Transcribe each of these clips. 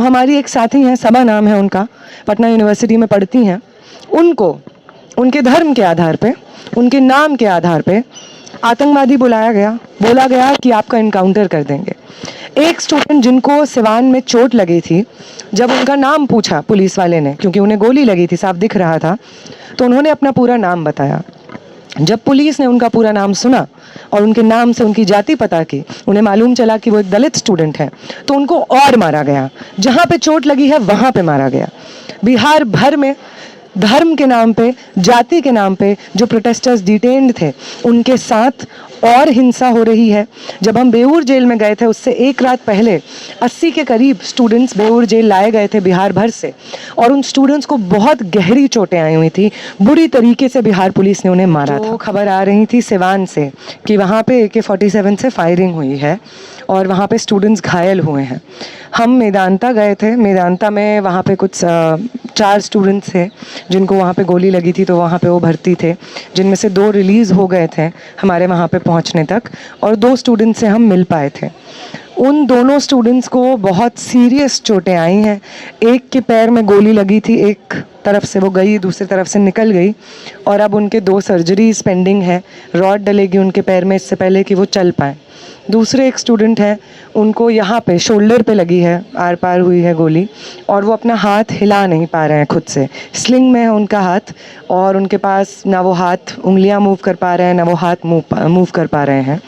हमारी एक साथी हैं, सबा नाम है उनका, पटना यूनिवर्सिटी में पढ़ती हैं, उनको उनके धर्म के आधार पे, उनके नाम के आधार पे आतंकवादी बुलाया गया, बोला गया कि आपका इनकाउंटर कर देंगे। एक स्टूडेंट जिनको सिवान में चोट लगी थी, जब उनका नाम पूछा पुलिस वाले ने, क्योंकि उन्हें गोली लगी थी, साफ दिख रहा था, तो उन्होंने अपना पूरा नाम बताया। जब पुलिस ने उनका पूरा नाम सुना और उनके नाम से उनकी जाति पता की, उन्हें मालूम चला कि वो एक दलित स्टूडेंट है, तो उनको और मारा गया। जहाँ पे चोट लगी है वहाँ पे मारा गया। बिहार भर में धर्म के नाम पे, जाति के नाम पे जो प्रोटेस्टर्स डिटेन्ड थे, उनके साथ और हिंसा हो रही है। जब हम बेऊर जेल में गए थे, उससे एक रात पहले 80 के करीब स्टूडेंट्स बेऊर जेल लाए गए थे बिहार भर से, और उन स्टूडेंट्स को बहुत गहरी चोटें आई हुई थी। बुरी तरीके से बिहार पुलिस ने उन्हें मारा था। खबर आ रही थी सिवान से कि वहाँ पे AK-47 से फायरिंग हुई है और वहाँ पे स्टूडेंट्स घायल हुए हैं। हम मेदांता गए थे। मेदांता में वहाँ पे कुछ 4 स्टूडेंट्स थे जिनको वहाँ पे गोली लगी थी, तो वहाँ पे वो भर्ती थे, जिनमें से 2 रिलीज़ हो गए थे हमारे वहाँ पे पहुँचने तक, और 2 स्टूडेंट्स से हम मिल पाए थे। उन दोनों स्टूडेंट्स को बहुत सीरियस चोटें आई हैं। एक के पैर में गोली लगी थी, एक तरफ से वो गई, दूसरी तरफ से निकल गई, और अब उनके 2 सर्जरीज पेंडिंग है। रॉड डलेगी उनके पैर में इससे पहले कि वो चल पाएँ। दूसरे एक स्टूडेंट हैं, उनको यहाँ पे शोल्डर पे लगी है, आर पार हुई है गोली, और वो अपना हाथ हिला नहीं पा रहे हैं खुद से। स्लिंग में है उनका हाथ, और उनके पास ना वो हाथ उंगलियां मूव कर पा रहे हैं, ना वो हाथ मूव कर पा रहे हैं।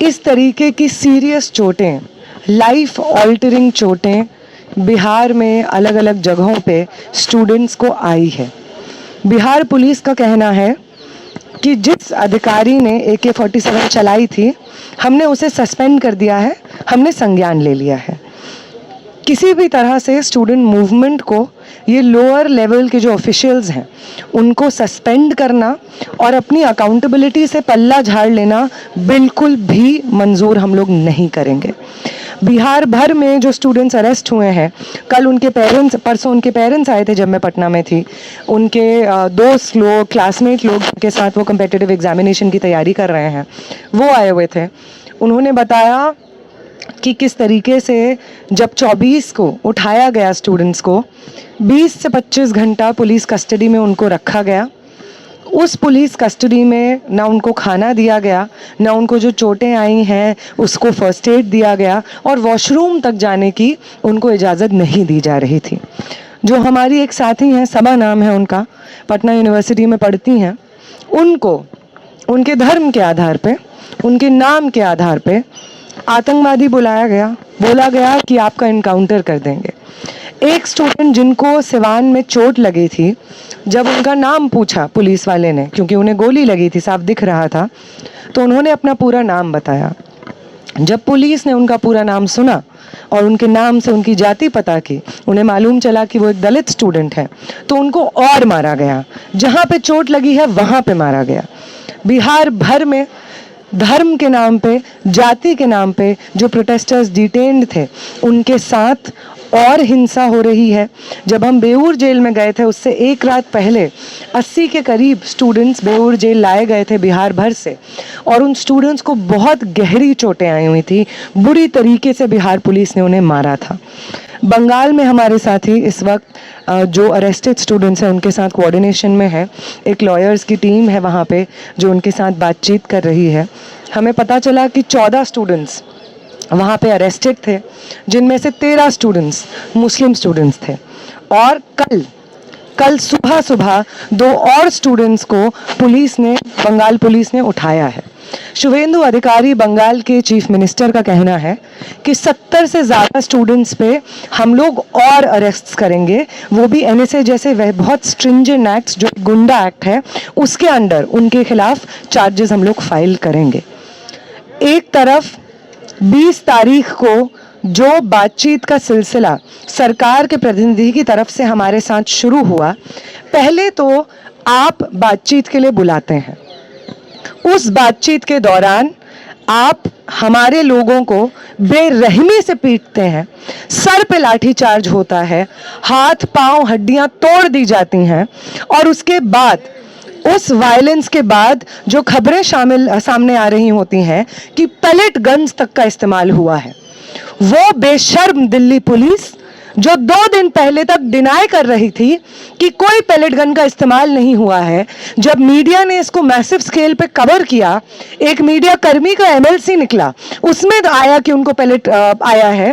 इस तरीके की सीरियस चोटें, लाइफ ऑल्टरिंग चोटें बिहार में अलग अलग जगहों पे स्टूडेंट्स को आई है। बिहार पुलिस का कहना है कि जिस अधिकारी ने AK-47 चलाई थी, हमने उसे सस्पेंड कर दिया है, हमने संज्ञान ले लिया है। किसी भी तरह से स्टूडेंट मूवमेंट को, ये लोअर लेवल के जो ऑफिशियल्स हैं, उनको सस्पेंड करना और अपनी अकाउंटेबिलिटी से पल्ला झाड़ लेना बिल्कुल भी मंजूर हम लोग नहीं करेंगे। बिहार भर में जो स्टूडेंट्स अरेस्ट हुए हैं, कल उनके पेरेंट्स, परसों उनके पेरेंट्स आए थे जब मैं पटना में थी। उनके दोस्त लोग, क्लासमेट लोग के साथ वो कम्पिटिटिव एग्जामिनेशन की तैयारी कर रहे हैं, वो आए हुए थे। उन्होंने बताया कि किस तरीके से जब 24 को उठाया गया स्टूडेंट्स को, 20 से 25 घंटा पुलिस कस्टडी में उनको रखा गया। उस पुलिस कस्टडी में ना उनको खाना दिया गया, ना उनको जो चोटें आई हैं उसको फर्स्ट एड दिया गया, और वॉशरूम तक जाने की उनको इजाज़त नहीं दी जा रही थी। जो हमारी एक साथी हैं, सबा नाम है उनका, पटना यूनिवर्सिटी में पढ़ती हैं, उनको उनके धर्म के आधार पे, उनके नाम के आधार पे आतंकवादी बुलाया गया, बोला गया कि आपका इनकाउंटर कर देंगे। एक स्टूडेंट जिनको सिवान में चोट लगी थी, जब उनका नाम पूछा पुलिस वाले ने, क्योंकि उन्हें गोली लगी थी, साफ दिख रहा था, तो उन्होंने अपना पूरा नाम बताया। जब पुलिस ने उनका पूरा नाम सुना और उनके नाम से उनकी जाति पता की, उन्हें मालूम चला कि वो एक दलित स्टूडेंट है, तो उनको और मारा गया। जहाँ पे चोट लगी है वहाँ पे मारा गया। बिहार भर में धर्म के नाम पे, जाति के नाम पे जो प्रोटेस्टर्स डिटेन्ड थे, उनके साथ और हिंसा हो रही है। जब हम बेऊर जेल में गए थे, उससे एक रात पहले 80 के करीब स्टूडेंट्स बेऊर जेल लाए गए थे बिहार भर से, और उन स्टूडेंट्स को बहुत गहरी चोटें आई हुई थी। बुरी तरीके से बिहार पुलिस ने उन्हें मारा था। बंगाल में हमारे साथी इस वक्त जो अरेस्टेड स्टूडेंट्स हैं उनके साथ कोऑर्डिनेशन में है। एक लॉयर्स की टीम है वहाँ पे जो उनके साथ बातचीत कर रही है। हमें पता चला कि 14 स्टूडेंट्स वहाँ पे अरेस्टेड थे, जिनमें से 13 स्टूडेंट्स मुस्लिम स्टूडेंट्स थे, और कल सुबह 2 और स्टूडेंट्स को बंगाल पुलिस ने उठाया है। शुभेंदु अधिकारी, बंगाल के चीफ मिनिस्टर, का कहना है कि 70 से ज़्यादा स्टूडेंट्स पे हम लोग और अरेस्ट्स करेंगे, वो भी NSA जैसे वह बहुत स्ट्रिंजेंट एक्ट्स, जो गुंडा एक्ट है, उसके अंडर उनके खिलाफ चार्जेस हम लोग फाइल करेंगे। एक तरफ 20 तारीख को जो बातचीत का सिलसिला सरकार के प्रतिनिधि की तरफ से हमारे साथ शुरू हुआ, पहले तो आप बातचीत के लिए बुलाते हैं, उस बातचीत के दौरान आप हमारे लोगों को बेरहमी से पीटते हैं, सर पे लाठी चार्ज होता है, हाथ पांव हड्डियां तोड़ दी जाती हैं, और उसके बाद उस वायलेंस के बाद जो खबरें सामने आ रही होती हैं कि पेलेट गन्स तक का इस्तेमाल हुआ है, वो बेशर्म दिल्ली पुलिस जो 2 दिन पहले तक डिनाई कर रही थी कि कोई पैलेट गन का इस्तेमाल नहीं हुआ है, जब मीडिया ने इसको मैसिव स्केल पे कवर किया, एक मीडिया कर्मी का एमएलसी निकला, उसमें आया कि उनको पैलेट आया है,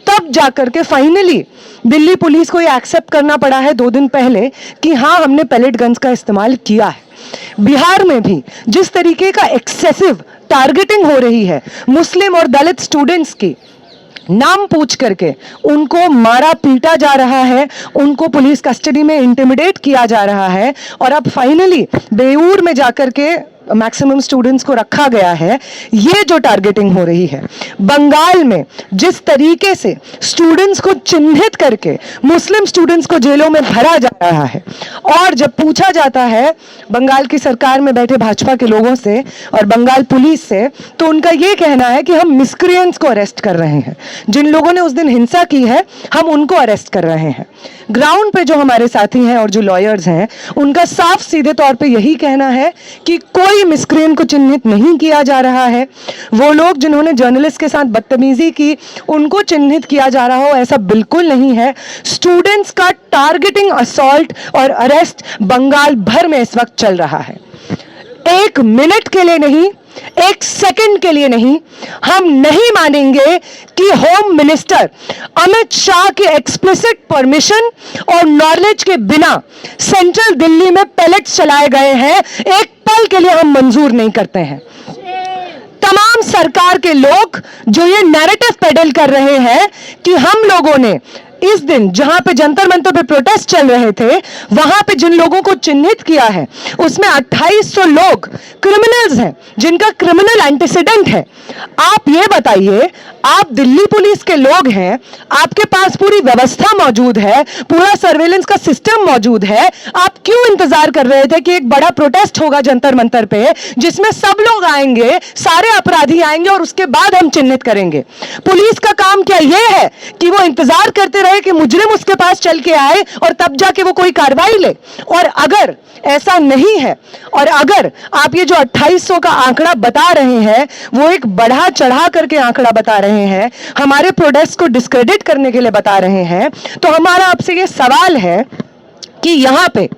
तब जाकर के फाइनली दिल्ली पुलिस को ये एक्सेप्ट करना पड़ा है 2 दिन पहले कि हाँ हमने पैलेट गन्स का इस्तेमाल किया है। बिहार में भी जिस तरीके का एक्सेसिव टारगेटिंग हो रही है मुस्लिम और दलित स्टूडेंट्स की, नाम पूछ करके उनको मारा पीटा जा रहा है, उनको पुलिस कस्टडी में इंटिमिडेट किया जा रहा है, और अब फाइनली बेऊर में जाकर के मैक्सिमम स्टूडेंट्स को रखा गया है। ये जो टारगेटिंग हो रही है बंगाल में, जिस तरीके से स्टूडेंट्स को चिन्हित करके मुस्लिम स्टूडेंट्स को जेलों में भरा जा रहा है, और जब पूछा जाता है बंगाल की सरकार में बैठे भाजपा के लोगों से और बंगाल पुलिस से, तो उनका ये कहना है कि हम मिस्क्रिएंट्स को अरेस्ट कर रहे हैं, जिन लोगों ने उस दिन हिंसा की है हम उनको अरेस्ट कर रहे हैं। ग्राउंड पे जो हमारे साथी हैं और जो लॉयर्स हैं, उनका साफ सीधे तौर पे यही कहना है कि कोई मिस्क्रिएंट को चिन्हित नहीं किया जा रहा है। वो लोग जिन्होंने जर्नलिस्ट के साथ बदतमीजी की उनको चिन्हित किया जा रहा हो, ऐसा बिल्कुल नहीं है। स्टूडेंट्स का टारगेटिंग असॉल्ट और अरेस्ट बंगाल भर में इस वक्त चल रहा है। 1 मिनट के लिए नहीं, 1 सेकंड के लिए नहीं, हम नहीं मानेंगे कि होम मिनिस्टर अमित शाह के एक्सप्लिसिट परमिशन और नॉलेज के बिना सेंट्रल दिल्ली में पैलेट्स चलाए गए हैं, एक पल के लिए हम मंजूर नहीं करते हैं। तमाम सरकार के लोग जो ये नैरेटिव पेडल कर रहे हैं कि हम लोगों ने इस दिन जहां पे जंतर मंतर पे प्रोटेस्ट चल रहे थे, वहां पे जिन लोगों को चिन्हित किया है उसमें 2800 लोग क्रिमिनल्स हैं, जिनका क्रिमिनल एंटीसीडेंट है। आप ये बताइए, आप दिल्ली पुलिस के लोग हैं, आपके पास पूरी व्यवस्था मौजूद है, पूरा सर्वेलेंस का सिस्टम मौजूद है, आप क्यों इंतजार कर रहे थे कि एक बड़ा प्रोटेस्ट होगा जंतर मंतर पे जिसमें सब लोग आएंगे, सारे अपराधी आएंगे और उसके बाद हम चिन्हित करेंगे? पुलिस का काम क्या ये है कि वो इंतजार करते रहे कि मुजरिम उसके पास चल के आए और तब जाके वो कोई कार्रवाई ले? और अगर ऐसा नहीं है, और अगर आप ये जो 2800 का आंकड़ा बता रहे हैं वो एक बढ़ा चढ़ा करके आंकड़ा बता रहे हैं, हमारे प्रोटेस्ट को डिस्क्रेडिट करने के लिए बता रहे हैं, तो हमारा आपसे ये सवाल है कि यहाँ पे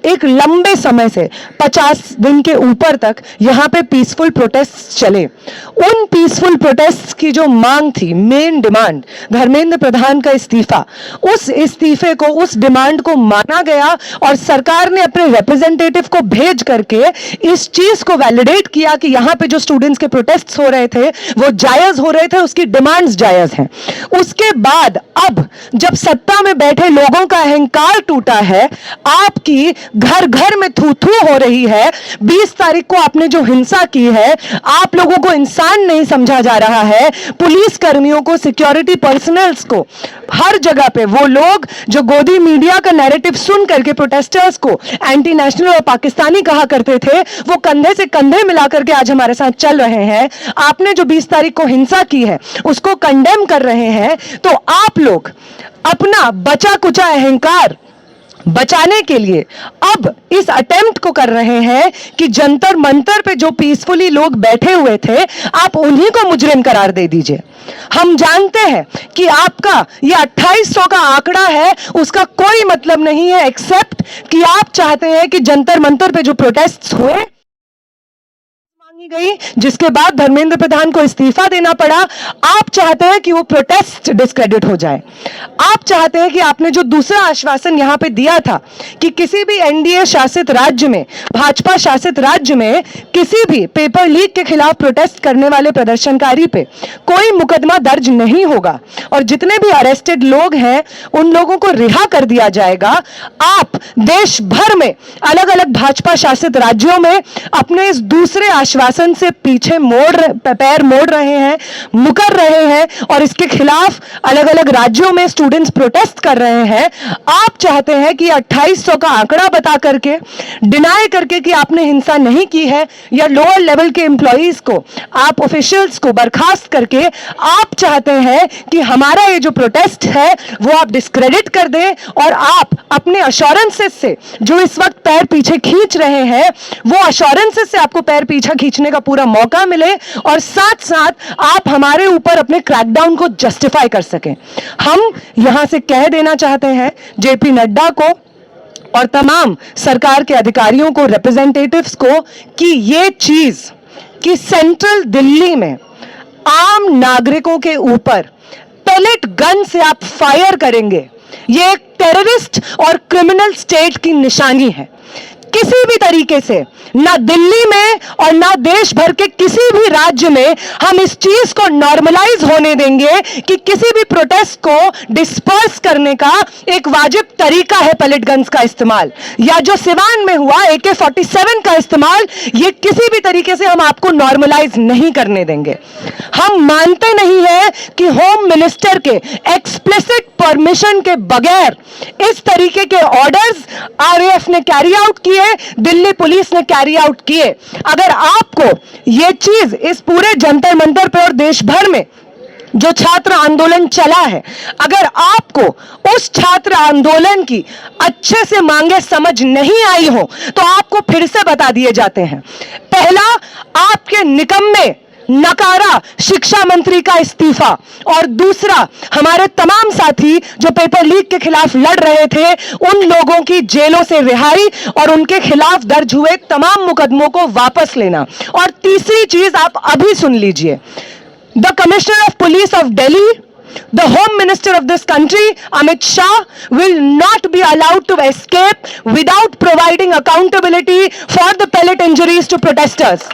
एक लंबे समय से 50 दिन के ऊपर तक यहाँ पे पीसफुल प्रोटेस्ट चले। उन पीसफुल प्रोटेस्ट की जो मांग थी, मेन डिमांड धर्मेंद्र प्रधान का इस्तीफा, उस इस्तीफे को, उस डिमांड को माना गया और सरकार ने अपने रिप्रेजेंटेटिव को भेज करके इस चीज को वैलिडेट किया कि यहाँ पे जो स्टूडेंट्स के प्रोटेस्ट हो रहे थे वो जायज हो रहे थे, उसकी डिमांड्स जायज हैं। उसके बाद अब जब सत्ता में बैठे लोगों का अहंकार टूटा है, आपकी घर घर में थू थू हो रही है, 20 तारीख को आपने जो हिंसा की है, आप लोगों को इंसान नहीं समझा जा रहा है, पुलिस कर्मियों को, सिक्योरिटी पर्सनल्स को, हर जगह पे वो लोग जो गोदी मीडिया का नैरेटिव सुन करके प्रोटेस्टर्स को एंटी नेशनल और पाकिस्तानी कहा करते थे, वो कंधे से कंधे मिला करके आज हमारे साथ चल रहे हैं। आपने जो 20 तारीख को हिंसा की है उसको कंडेम कर रहे हैं, तो आप लोग अपना बचा कुचा अहंकार बचाने के लिए अब इस अटेम्प्ट को कर रहे हैं कि जंतर मंतर पे जो पीसफुली लोग बैठे हुए थे आप उन्हीं को मुजरिम करार दे दीजिए। हम जानते हैं कि आपका ये 2800 का आंकड़ा है, उसका कोई मतलब नहीं है एक्सेप्ट कि आप चाहते हैं कि जंतर मंतर पे जो प्रोटेस्ट हुए गई, जिसके बाद धर्मेंद्र प्रधान को इस्तीफा देना पड़ा, आप चाहते हैं कि वो प्रोटेस्ट डिस्क्रेडिट हो जाए। आप चाहते हैं कि आपने जो दूसरा आश्वासन यहां पे दिया था कि किसी भी एनडीए शासित राज्य में, भाजपा शासित राज्य में किसी भी पेपर लीक के खिलाफ प्रोटेस्ट करने वाले प्रदर्शनकारी पे कोई मुकदमा दर्ज नहीं होगा और जितने भी अरेस्टेड लोग हैं उन लोगों को रिहा कर दिया जाएगा। आप देश भर में अलग अलग भाजपा शासित राज्यों में अपने इस दूसरे आश्वासन से पीछे पैर मोड़ रहे हैं, मुकर रहे हैं और इसके खिलाफ अलग अलग राज्यों में स्टूडेंट्स प्रोटेस्ट कर रहे हैं। आप चाहते हैं कि 2800 का आंकड़ा बता करके, डिनाई करके कि आपने हिंसा नहीं की है, या लोअर लेवल के एम्प्लॉइज को, आप ऑफिशियल्स को बर्खास्त करके आप चाहते हैं कि हमारा ये जो प्रोटेस्ट है वो आप डिस्क्रेडिट कर दें और आप अपने अश्योरेंसेस से जो इस वक्त पैर पीछे खींच रहे हैं, वो अश्योरेंसेस से आपको पैर पीछे खींचने करने का पूरा मौका मिले और साथ साथ आप हमारे ऊपर अपने क्रैकडाउन को जस्टिफाई कर सकें। हम यहां से कह देना चाहते हैं जेपी नड्डा को और तमाम सरकार के अधिकारियों को, रिप्रेजेंटेटिव्स को, कि ये चीज कि सेंट्रल दिल्ली में आम नागरिकों के ऊपर पेलेट गन से आप फायर करेंगे, ये एक टेररिस्ट और क्रिमिनल स्टेट की निशानी है। किसी भी तरीके से ना दिल्ली में और ना देश भर के किसी भी राज्य में हम इस चीज को नॉर्मलाइज होने देंगे कि किसी भी प्रोटेस्ट को डिस्पर्स करने का एक वाजिब तरीका है पेलेट गन्स का इस्तेमाल, या जो सिवान में हुआ AK-47 का इस्तेमाल, ये किसी भी तरीके से हम आपको नॉर्मलाइज नहीं करने देंगे। हम मानते नहीं है कि होम मिनिस्टर के एक्सप्लिसिट परमिशन के बगैर इस तरीके के ऑर्डर्स RAF ने कैरी आउट किए, दिल्ली पुलिस ने कैरी आउट किए। अगर आपको ये चीज इस पूरे जंतर मंतर पे और देश भर में जो छात्र आंदोलन चला है, अगर आपको उस छात्र आंदोलन की अच्छे से मांगे समझ नहीं आई हो तो आपको फिर से बता दिए जाते हैं। पहला, आपके निकम्मे नकारा शिक्षा मंत्री का इस्तीफा, और दूसरा, हमारे तमाम साथी जो पेपर लीक के खिलाफ लड़ रहे थे उन लोगों की जेलों से रिहाई और उनके खिलाफ दर्ज हुए तमाम मुकदमों को वापस लेना। और तीसरी चीज आप अभी सुन लीजिए, the commissioner of police of Delhi, the home minister of this country, Amit Shah, will not be allowed to escape without providing accountability for the pellet injuries to protesters.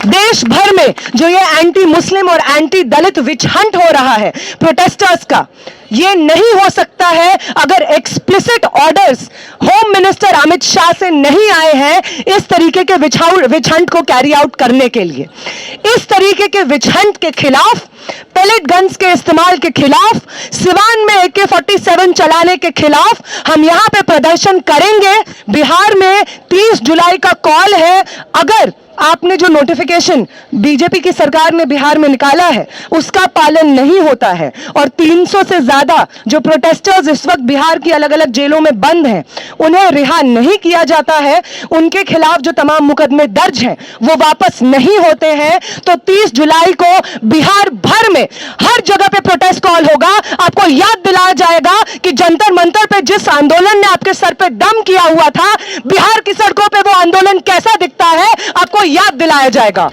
देश भर में जो ये एंटी मुस्लिम और एंटी दलित witch hunt हो रहा है protesters का, ये नहीं हो सकता है अगर explicit orders home minister Amit Shah से नहीं आए हैं इस तरीके के विच हंट को कैरी आउट करने के लिए। इस तरीके के विच हंट के खिलाफ, पेलेट गन्स के इस्तेमाल के खिलाफ, सिवान में AK-47 चलाने के खिलाफ हम यहां पे प्रदर्शन करेंगे। बिहार में 30 जुलाई का कॉल है। अगर आपने जो नोटिफिकेशन बीजेपी की सरकार ने बिहार में निकाला है उसका पालन नहीं होता है और 300 से ज्यादा जो प्रोटेस्टर्स इस वक्त बिहार की अलग अलग जेलों में बंद हैं उन्हें रिहा नहीं किया जाता है, उनके खिलाफ जो तमाम मुकदमे दर्ज हैं वो वापस नहीं होते हैं, तो 30 जुलाई को बिहार भर में हर जगह पे प्रोटेस्ट कॉल होगा। आपको याद दिलाया जाएगा कि जंतर मंतर पे जिस आंदोलन ने आपके सर पे दम किया हुआ था, बिहार की सड़कों पे वो आंदोलन कैसा दिखता है आपको याद दिलाया जाएगा।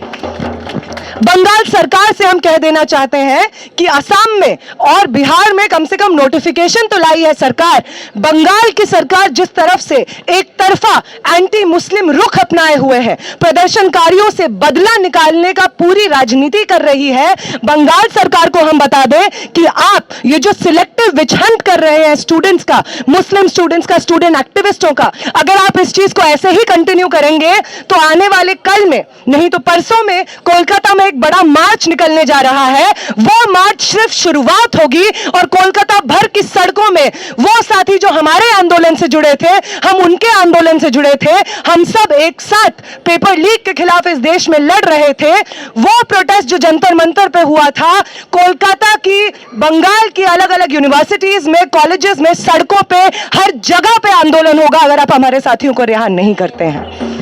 बंगाल सरकार से हम कह देना चाहते हैं कि असम में और बिहार में कम से कम नोटिफिकेशन तो लाई है सरकार। बंगाल की सरकार जिस तरफ से एक तरफा एंटी मुस्लिम रुख अपनाए हुए है, प्रदर्शनकारियों से बदला निकालने का पूरी राजनीति कर रही है, बंगाल सरकार को हम बता दें कि आप ये जो सिलेक्टिव विच हंट कर रहे हैं स्टूडेंट्स का, मुस्लिम स्टूडेंट्स का, स्टूडेंट एक्टिविस्टों का, अगर आप इस चीज को ऐसे ही कंटिन्यू करेंगे तो आने वाले कल में नहीं तो परसों में कोलकाता में एक बड़ा मार्च निकलने जा रहा है। वो मार्च सिर्फ शुरुआत होगी और कोलकाता भर की सड़कों में वो साथी जो हमारे आंदोलन से जुड़े थे, हम उनके आंदोलन से जुड़े थे, हम सब एक साथ पेपर लीक के खिलाफ इस देश में लड़ रहे थे, वो प्रोटेस्ट जो जंतर मंतर पे हुआ था, कोलकाता की, बंगाल की अलग अलग यूनिवर्सिटीज में, कॉलेजेस में, सड़कों पे, हर जगह पे आंदोलन होगा अगर आप हमारे साथियों को रिहा नहीं करते हैं।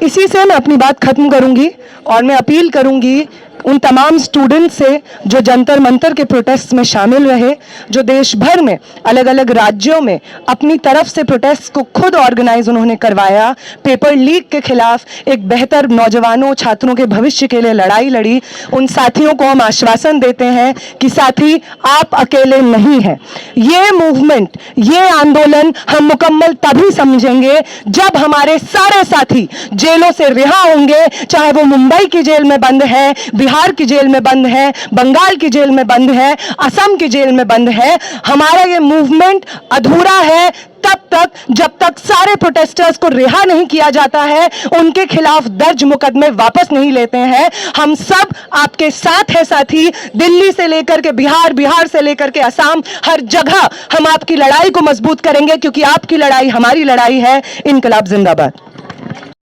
इसी से मैं अपनी बात खत्म करूंगी और मैं अपील करूंगी उन तमाम स्टूडेंट्स से जो जंतर मंतर के प्रोटेस्ट में शामिल रहे, जो देश भर में अलग अलग राज्यों में अपनी तरफ से प्रोटेस्ट को खुद ऑर्गेनाइज उन्होंने करवाया, पेपर लीक के खिलाफ एक बेहतर नौजवानों, छात्रों के भविष्य के लिए लड़ाई लड़ी। उन साथियों को हम आश्वासन देते हैं कि साथी आप अकेले नहीं हैं। ये मूवमेंट, ये आंदोलन हम मुकम्मल तभी समझेंगे जब हमारे सारे साथी जेलों से रिहा होंगे, चाहे वो मुंबई की जेल में बंद है, बिहार की जेल में बंद है, बंगाल की जेल में बंद है, असम की जेल में बंद है। हमारा ये मूवमेंट अधूरा है तब तक जब तक सारे प्रोटेस्टर्स को रिहा नहीं किया जाता है, उनके खिलाफ दर्ज मुकदमे वापस नहीं लेते हैं। हम सब आपके साथ है साथी, दिल्ली से लेकर के बिहार, बिहार से लेकर के असम, हर जगह हम आपकी लड़ाई को मजबूत करेंगे क्योंकि आपकी लड़ाई हमारी लड़ाई है। इनकलाब जिंदाबाद।